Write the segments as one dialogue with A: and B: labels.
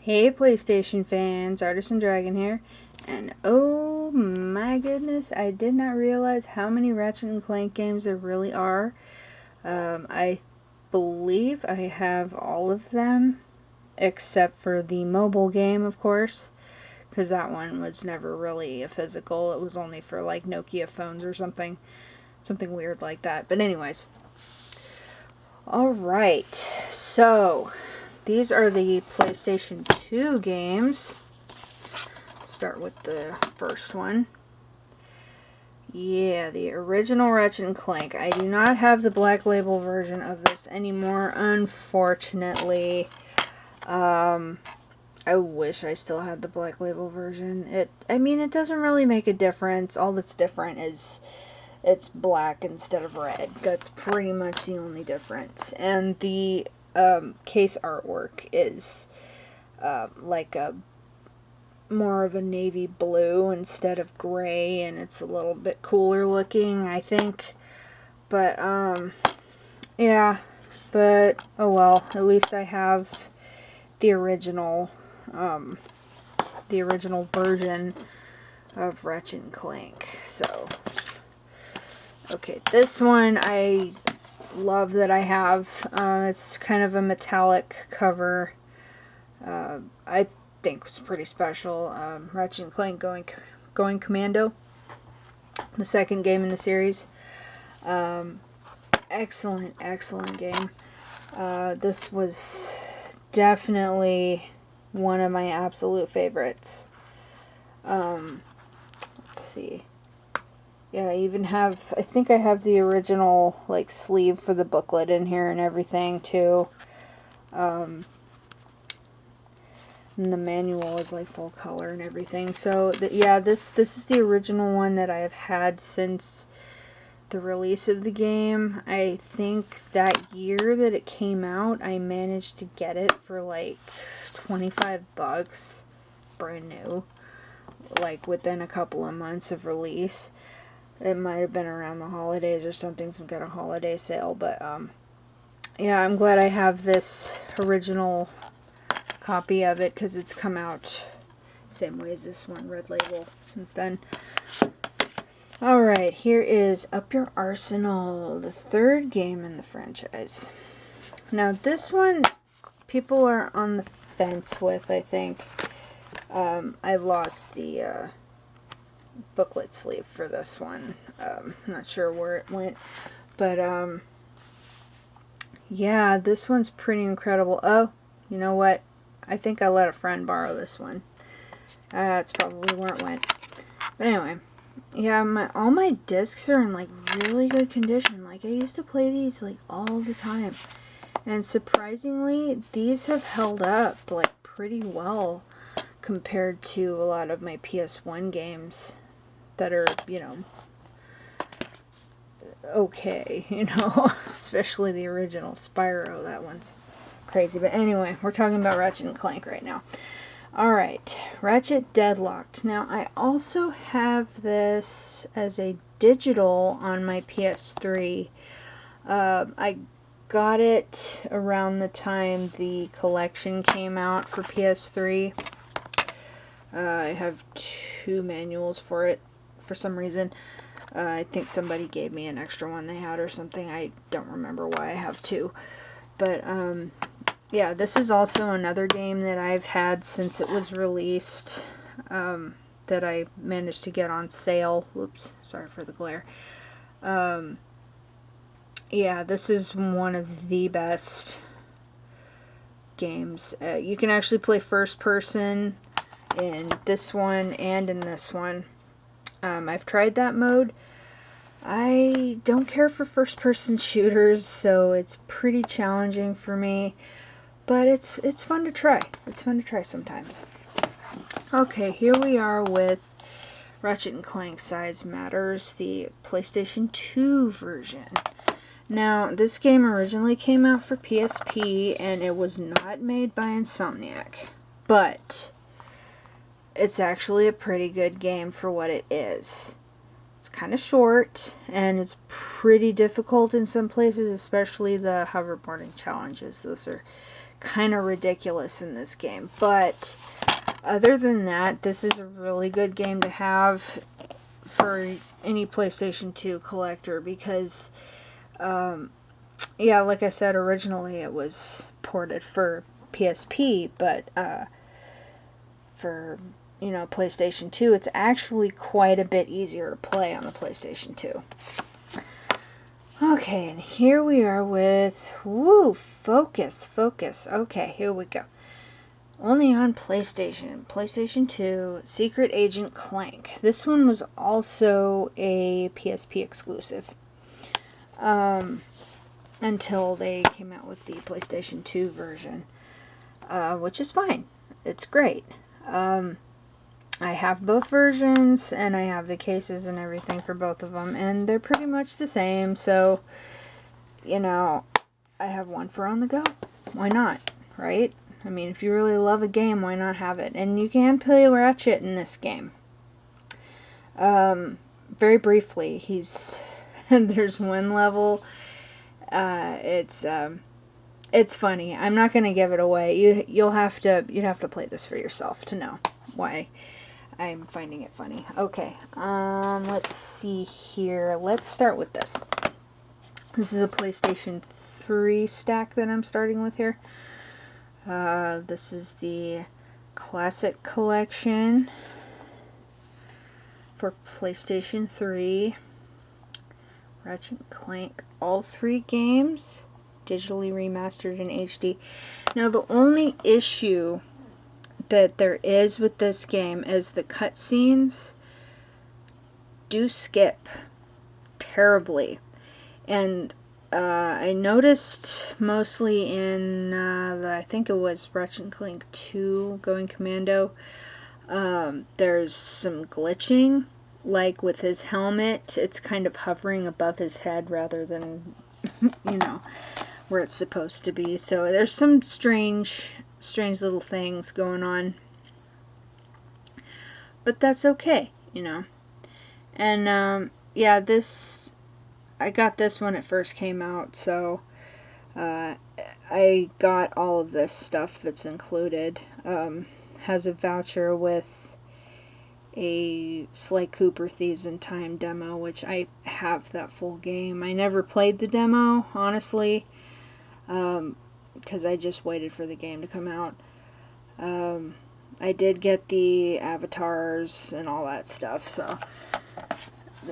A: Hey PlayStation fans, Artisan Dragon here, and oh my goodness, I did not realize how many Ratchet and Clank games there really are. I believe I have all of them, except for the mobile game, of course, because that one was never really a physical. It was only for like Nokia phones or something weird like that. But anyways, alright, so these are the PlayStation 2 games. Start with the first one. Yeah, the original Ratchet and Clank. I do not have the Black Label version of this anymore, unfortunately. I wish I still had the Black Label version. It doesn't really make a difference. All that's different is it's black instead of red. That's pretty much the only difference. And the case artwork is like a more of a navy blue instead of gray, and it's a little bit cooler looking, I think. But yeah, but oh well, at least I have the original version of Ratchet and Clank. So okay, this one I love that I have. It's kind of a metallic cover. I think was pretty special. Ratchet and Clank going Commando, the second game in the series. Excellent game. This was definitely one of my absolute favorites. Let's see. Yeah, I think I have the original like sleeve for the booklet in here and everything too. And the manual is like full color and everything. So yeah, this is the original one that I've had since the release of the game. I think that year that it came out, I managed to get it for like $25, brand new, like within a couple of months of release. It might have been around the holidays or something, some kind of holiday sale. But yeah, I'm glad I have this original copy of it because it's come out same way as this one, Red Label, since then. Alright, here is Up Your Arsenal, the third game in the franchise. Now this one, people are on the fence with, I think. I lost the booklet sleeve for this one. Not sure where it went. But, yeah, this one's pretty incredible. Oh, you know what? I think I let a friend borrow this one. That's probably where it went. But anyway, yeah, all my discs are in like really good condition. Like I used to play these like all the time, and surprisingly, these have held up like pretty well compared to a lot of my PS1 games that are, you know, okay, you know, especially the original Spyro. That one's crazy. But anyway, we're talking about Ratchet and Clank right now. Alright, Ratchet Deadlocked. Now, I also have this as a digital on my PS3. I got it around the time the collection came out for PS3. I have 2 manuals for it for some reason. I think somebody gave me an extra one they had or something. I don't remember why I have 2. But, yeah, this is also another game that I've had since it was released, that I managed to get on sale. Whoops, sorry for the glare. Yeah, this is one of the best games. You can actually play first person in this one and in this one. I've tried that mode. I don't care for first person shooters, so it's pretty challenging for me. But it's fun to try. It's fun to try sometimes. Okay, here we are with Ratchet and Clank Size Matters, the PlayStation 2 version. Now, this game originally came out for PSP, and it was not made by Insomniac. But it's actually a pretty good game for what it is. It's kind of short, and it's pretty difficult in some places, especially the hoverboarding challenges. Those are kind of ridiculous in this game. But other than that, this is a really good game to have for any PlayStation 2 collector because, yeah, like I said, originally it was ported for PSP, but for, you know, PlayStation 2, it's actually quite a bit easier to play on the PlayStation 2. Okay, and here we are with, focus. Okay, here we go. Only on PlayStation 2, Secret Agent Clank. This one was also a PSP exclusive. Until they came out with the PlayStation 2 version. Which is fine. It's great. I have both versions, and I have the cases and everything for both of them, and they're pretty much the same, so, you know, I have one for on the go. Why not, right? I mean, if you really love a game, why not have it? And you can play Ratchet in this game. Very briefly, there's one level, it's funny. I'm not gonna give it away. You'd have to play this for yourself to know why I'm finding it funny. Okay, let's see here. Let's start with this. This is a PlayStation 3 stack that I'm starting with here. This is the Classic Collection for PlayStation 3. Ratchet Clank, all 3 games, digitally remastered in HD. Now, the only issue that there is with this game is the cutscenes do skip terribly. And I noticed mostly in, I think it was Ratchet Clank 2, Going Commando, there's some glitching. Like with his helmet, it's kind of hovering above his head rather than, you know, where it's supposed to be. So there's some strange little things going on. But that's okay, you know. And, yeah, I got this when it first came out, so I got all of this stuff that's included. Has a voucher with a Sly Cooper Thieves in Time demo, which I have that full game. I never played the demo, honestly, because I just waited for the game to come out. I did get the avatars and all that stuff, so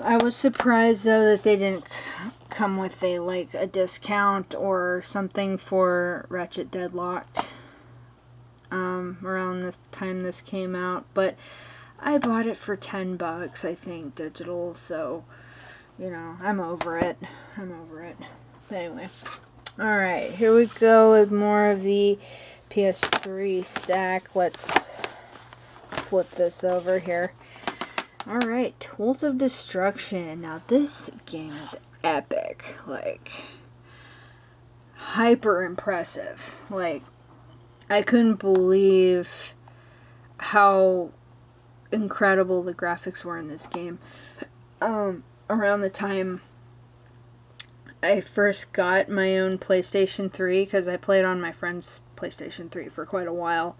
A: I was surprised though that they didn't come with a discount or something for Ratchet Deadlocked around the time this came out, but I bought it for $10, I think, digital, so, you know, I'm over it. But anyway. Alright, here we go with more of the PS3 stack. Let's flip this over here. Alright, Tools of Destruction. Now, this game is epic. Like, hyper impressive. Like, I couldn't believe how incredible the graphics were in this game. Around the time I first got my own PlayStation 3, because I played on my friend's PlayStation 3 for quite a while,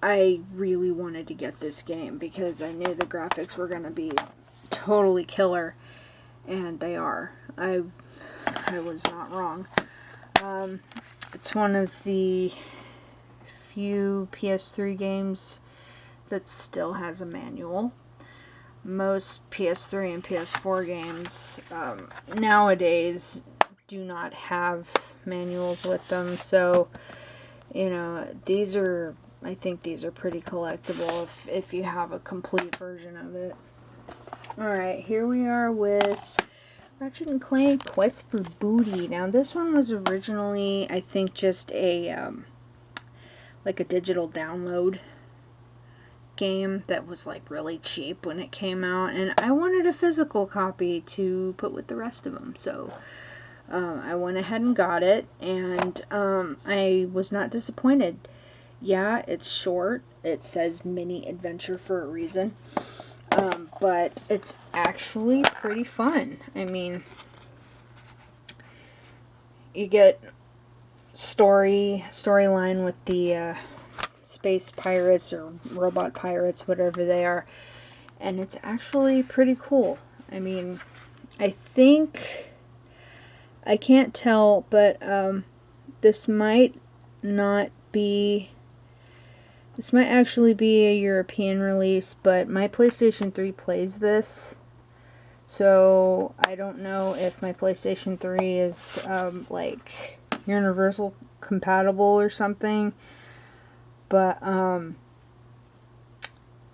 A: I really wanted to get this game because I knew the graphics were going to be totally killer, and they are. I was not wrong. It's one of the few PS3 games that still has a manual. Most PS3 and PS4 games nowadays do not have manuals with them, so, you know, I think these are pretty collectible if you have a complete version of it. Alright, here we are with Ratchet & Clank Quest for Booty. Now, this one was originally, I think, just a digital download game that was like really cheap when it came out, and I wanted a physical copy to put with the rest of them, so I went ahead and got it, and I was not disappointed. Yeah, it's short. It says mini adventure for a reason, but it's actually pretty fun. I mean, you get storyline with the space pirates or robot pirates, whatever they are. And it's actually pretty cool. I mean, I think, I can't tell, but this might actually be a European release, but my PlayStation 3 plays this. So I don't know if my PlayStation 3 is like universal compatible or something. But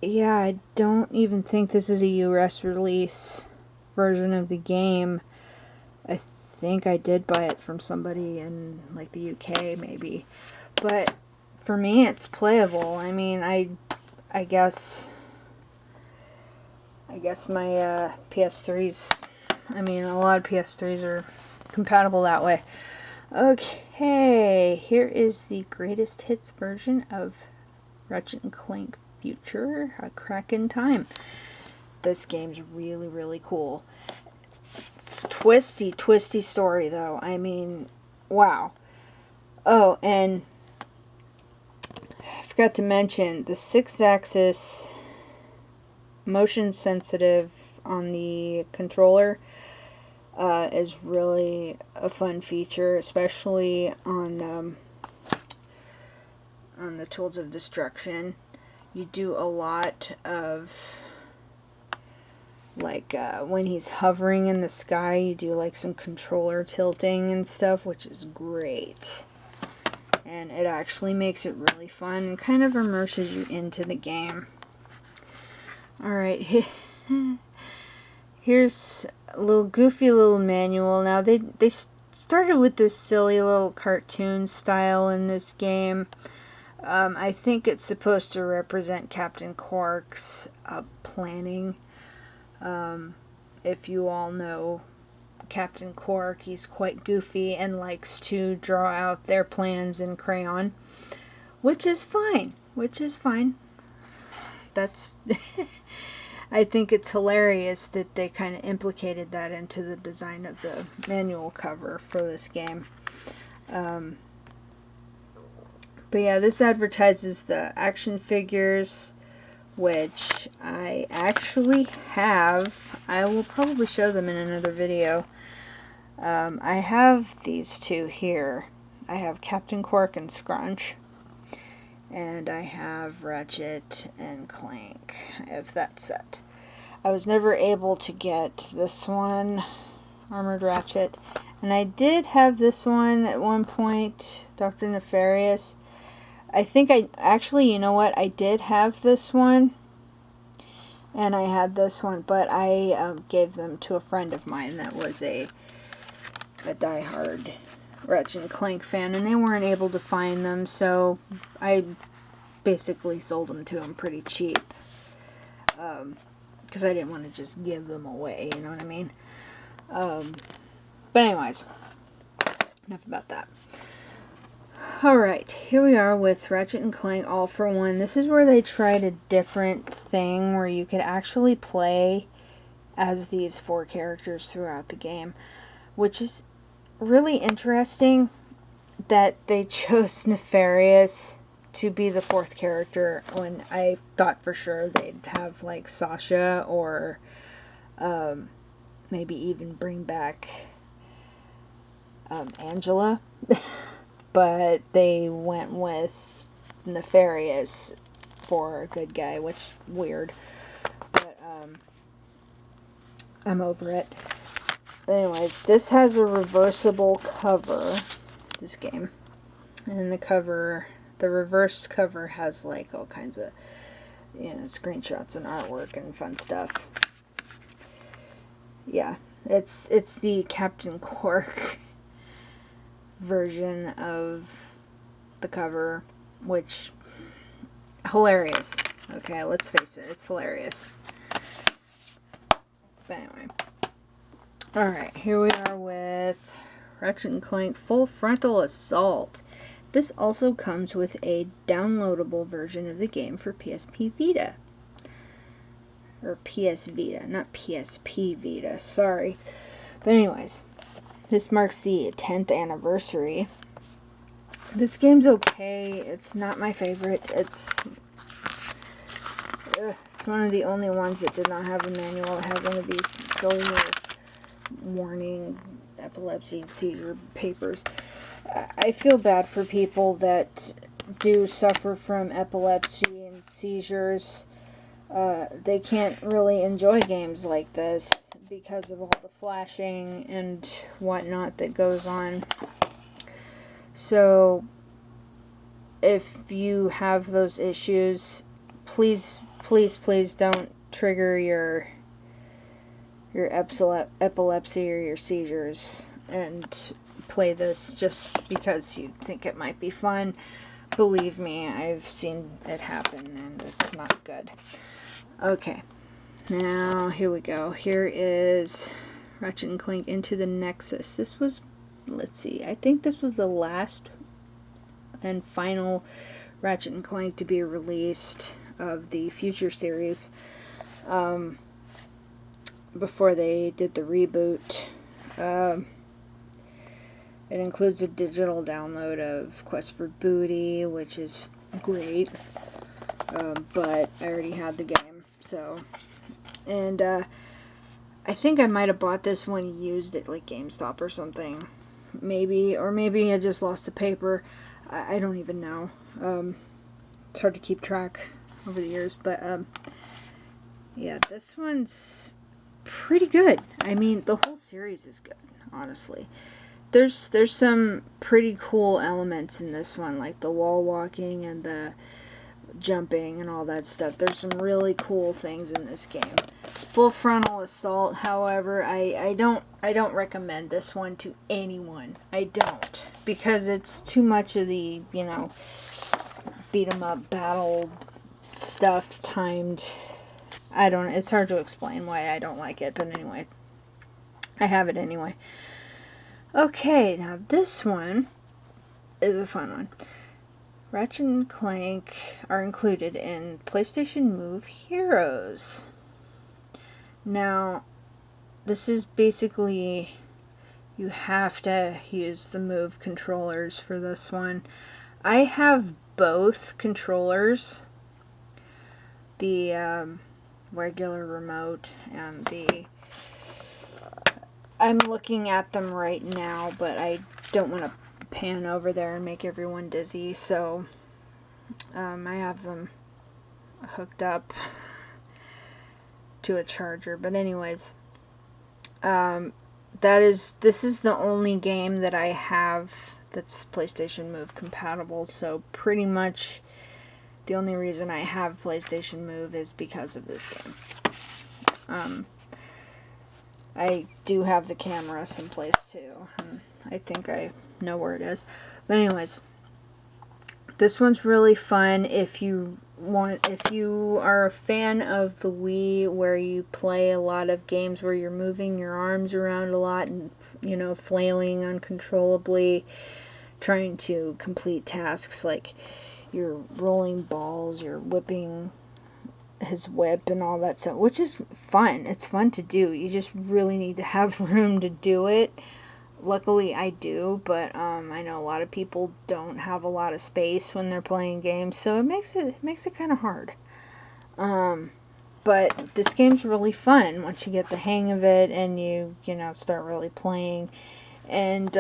A: yeah, I don't even think this is a US release version of the game. I think I did buy it from somebody in like the UK maybe. But for me it's playable. I mean, I guess my PS3's, I mean, a lot of PS3s are compatible that way. Okay, here is the greatest hits version of Ratchet and Clank Future, A Crack in Time. This game's really, really cool. It's twisty story though. I mean, wow. Oh, and I forgot to mention the 6-axis motion sensitive on the controller is really a fun feature, especially on the Tools of Destruction. You do a lot of like when he's hovering in the sky, you do like some controller tilting and stuff, which is great. And it actually makes it really fun and kind of immerses you into the game. Alright, here's a little goofy little manual. Now they started with this silly little cartoon style in this game. I think it's supposed to represent Captain Quark's planning. If you all know Captain Quark, he's quite goofy and likes to draw out their plans in crayon, which is fine. That's I think it's hilarious that they kind of implicated that into the design of the manual cover for this game. But yeah, this advertises the action figures, which I actually have. I will probably show them in another video. I have these two here. I have Captain Quark and Scrunch. And I have Ratchet and Clank. I have that set. I was never able to get this one, Armored Ratchet. And I did have this one at one point, Dr. Nefarious. I think you know what? I did have this one. And I had this one, but I gave them to a friend of mine that was a diehard Ratchet and Clank fan, and they weren't able to find them, so I basically sold them to them pretty cheap. Because I didn't want to just give them away, you know what I mean? But anyways, enough about that. Alright, here we are with Ratchet and Clank All for One. This is where they tried a different thing where you could actually play as these 4 characters throughout the game, which is really interesting that they chose Nefarious to be the 4th character when I thought for sure they'd have like Sasha or maybe even bring back Angela. But they went with Nefarious for a good guy, which is weird. But I'm over it. But anyways, this has a reversible cover, this game. And the reversed cover has like all kinds of, you know, screenshots and artwork and fun stuff. Yeah, it's the Captain Quark version of the cover, which, hilarious. Okay, let's face it, it's hilarious. But anyway. Alright, here we are with Ratchet and Clank Full Frontal Assault. This also comes with a downloadable version of the game for PSP Vita. Or PS Vita, not PSP Vita, sorry. But anyways, this marks the 10th anniversary This game's okay. It's not my favorite. It's one of the only ones that did not have a manual. It had one of these silly little warning epilepsy seizure papers. I feel bad for people that do suffer from epilepsy and seizures. They can't really enjoy games like this because of all the flashing and whatnot that goes on. So, if you have those issues, please don't trigger your epilepsy or your seizures and play this just because you think it might be fun. Believe me, I've seen it happen and it's not good. Okay, now here we go. Here is Ratchet and Clank Into the Nexus. This was, let's see, I think this was the last and final Ratchet and Clank to be released of the Future series, before they did the reboot. It includes a digital download of Quest for Booty, which is great, but I already had the game, so, and I think I might have bought this one used at like GameStop or something, maybe, or maybe I just lost the paper. I don't even know. It's hard to keep track over the years, but yeah, this one's pretty good. I mean, the whole series is good, honestly. There's some pretty cool elements in this one, like the wall walking and the jumping and all that stuff. There's some really cool things in this game. Full frontal assault, however, I don't recommend this one to anyone. I don't, because it's too much of the, you know, beat 'em up battle stuff timed. I don't, it's hard to explain why I don't like it, but anyway, I have it anyway. Okay, now this one is a fun one. Ratchet and Clank are included in PlayStation Move Heroes. Now, this is basically, you have to use the Move controllers for this one. I have both controllers, the regular remote and the, I'm looking at them right now, but I don't want to pan over there and make everyone dizzy, so I have them hooked up to a charger. But anyways, this is the only game that I have that's PlayStation Move compatible, so pretty much the only reason I have PlayStation Move is because of this game. I do have the camera someplace too, and I think I know where it is. But anyways, this one's really fun if you are a fan of the Wii, where you play a lot of games where you're moving your arms around a lot and, you know, flailing uncontrollably, trying to complete tasks like you're rolling balls, you're whipping his whip and all that stuff, which is fun. It's fun to do. You just really need to have room to do it. Luckily I do, but I know a lot of people don't have a lot of space when they're playing games, so it makes it kind of hard. But this game's really fun once you get the hang of it and you know, start really playing. And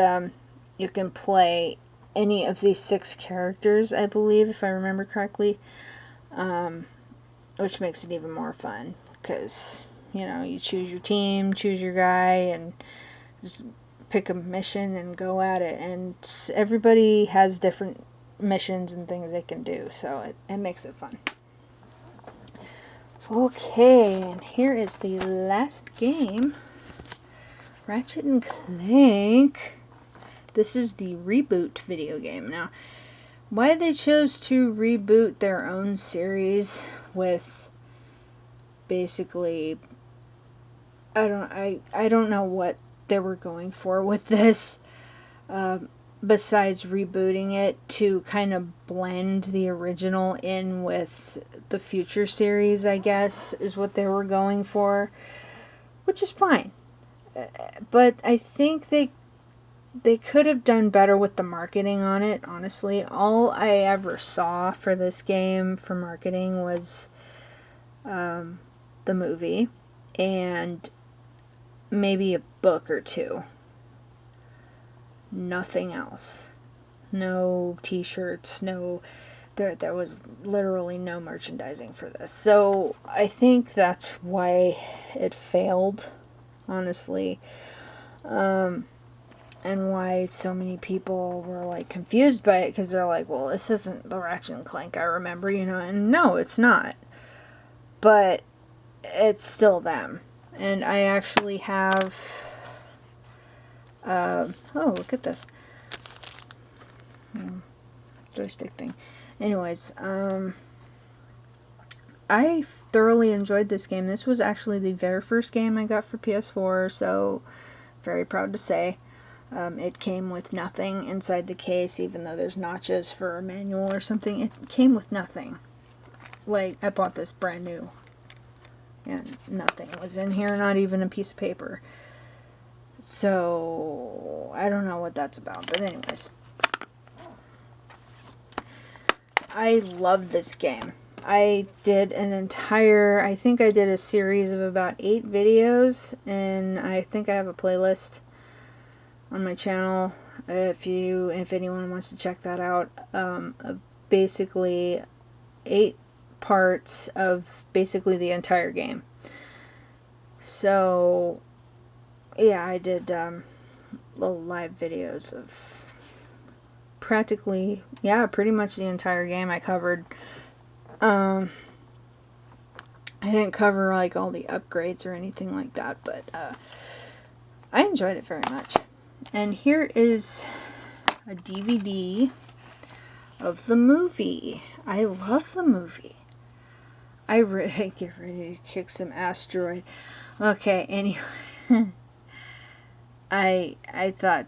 A: you can play any of these 6 characters, I believe, if I remember correctly. Which makes it even more fun, because, you know, you choose your team, choose your guy, and just pick a mission and go at it. And everybody has different missions and things they can do, so it makes it fun. Okay, and here is the last game, Ratchet and Clank. This is the Reboot video game. Now, why they chose to reboot their own series with basically, I don't know what they were going for with this, besides rebooting it to kind of blend the original in with the future series, I guess, is what they were going for, which is fine. But I think they they could have done better with the marketing on it, honestly. All I ever saw for this game for marketing was the movie and maybe a book or two. Nothing else. No t-shirts, no... There was literally no merchandising for this. So I think that's why it failed, honestly. And why so many people were like confused by it, because they're like, well, this isn't the Ratchet and Clank I remember, you know, and no, it's not. But it's still them. And I actually have, oh, look at this. Joystick thing. Anyways, I thoroughly enjoyed this game. This was actually the very first game I got for PS4, so very proud to say. It came with nothing inside the case, even though there's notches for a manual or something. It came with nothing. Like, I bought this brand new, and nothing was in here, not even a piece of paper. So, I don't know what that's about, but anyways. I love this game. I did I think I did a series of about 8 videos, and I think I have a playlist on my channel if anyone wants to check that out. Basically 8 parts of basically the entire game. So yeah, I did little live videos of practically, yeah, pretty much the entire game I covered. I didn't cover like all the upgrades or anything like that, but I enjoyed it very much. And here is a DVD of the movie. I love the movie. I get ready to kick some asteroid. Okay, anyway. I thought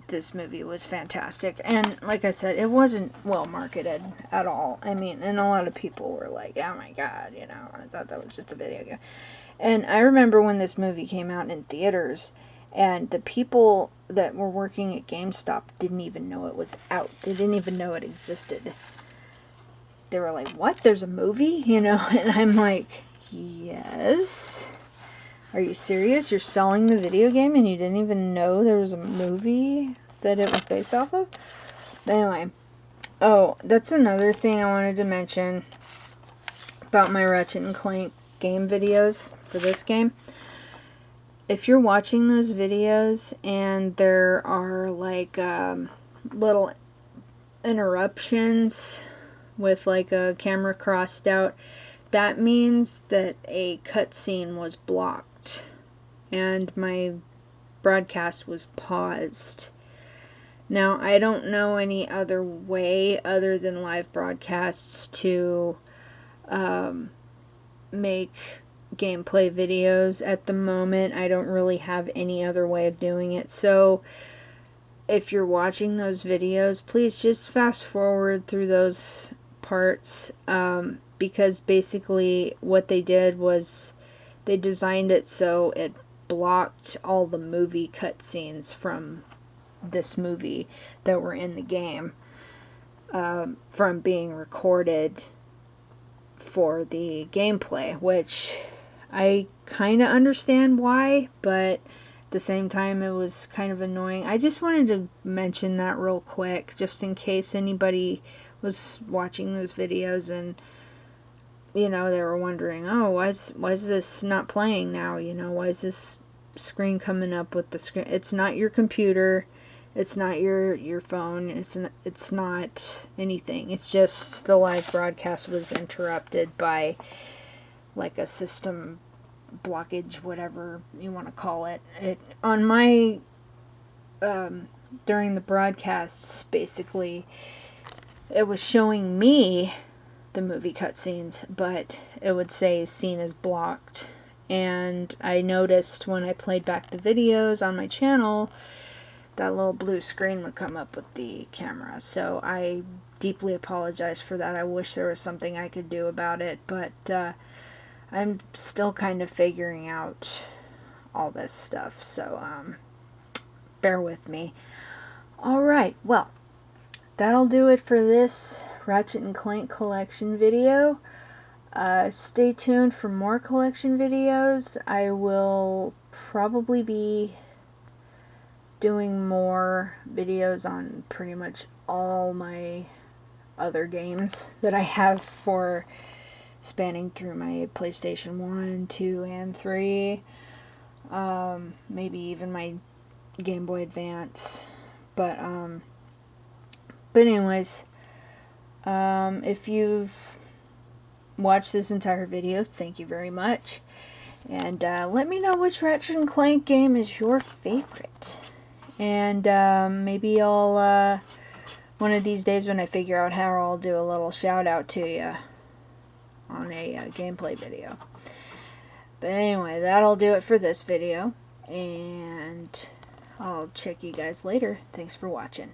A: this movie was fantastic, and like I said, it wasn't well marketed at all. I mean, and a lot of people were like, oh my god, you know, I thought that was just a video game. And I remember when this movie came out in theaters, and the people that were working at GameStop didn't even know it was out. They didn't even know it existed. They were like, what, there's a movie, you know? And I'm like, yes. Are you serious? You're selling the video game and you didn't even know there was a movie that it was based off of? But anyway. Oh, that's another thing I wanted to mention about my Ratchet and Clank game videos for this game. If you're watching those videos and there are like little interruptions with like a camera crossed out, that means that a cutscene was blocked and my broadcast was paused. Now, I don't know any other way other than live broadcasts to make gameplay videos at the moment. I don't really have any other way of doing it. So, if you're watching those videos, please just fast forward through those parts. Because basically what they did was they designed it so it blocked all the movie cutscenes from this movie that were in the game from being recorded for the gameplay, which I kind of understand why, but at the same time it was kind of annoying. I just wanted to mention that real quick, just in case anybody was watching those videos and, you know, they were wondering, oh, why is this not playing now? You know, why is this screen coming up with the screen? It's not your computer. It's not your phone. It's not anything. It's just the live broadcast was interrupted by like a system blockage, whatever you want to call it. On my during the broadcasts, basically, it was showing me the movie cutscenes, but it would say scene is blocked. And I noticed when I played back the videos on my channel, that little blue screen would come up with the camera. So I deeply apologize for that. I wish there was something I could do about it, but I'm still kind of figuring out all this stuff. So bear with me. Alright, well, that'll do it for this Ratchet and Clank collection video. Stay tuned for more collection videos. I will probably be doing more videos on pretty much all my other games that I have for spanning through my PlayStation 1, 2, and 3. Maybe even my Game Boy Advance. But anyways, if you've watched this entire video, thank you very much. And let me know which Ratchet and Clank game is your favorite. And maybe I'll, one of these days when I figure out how, I'll do a little shout out to you on a gameplay video. But anyway, that'll do it for this video. And I'll check you guys later. Thanks for watching.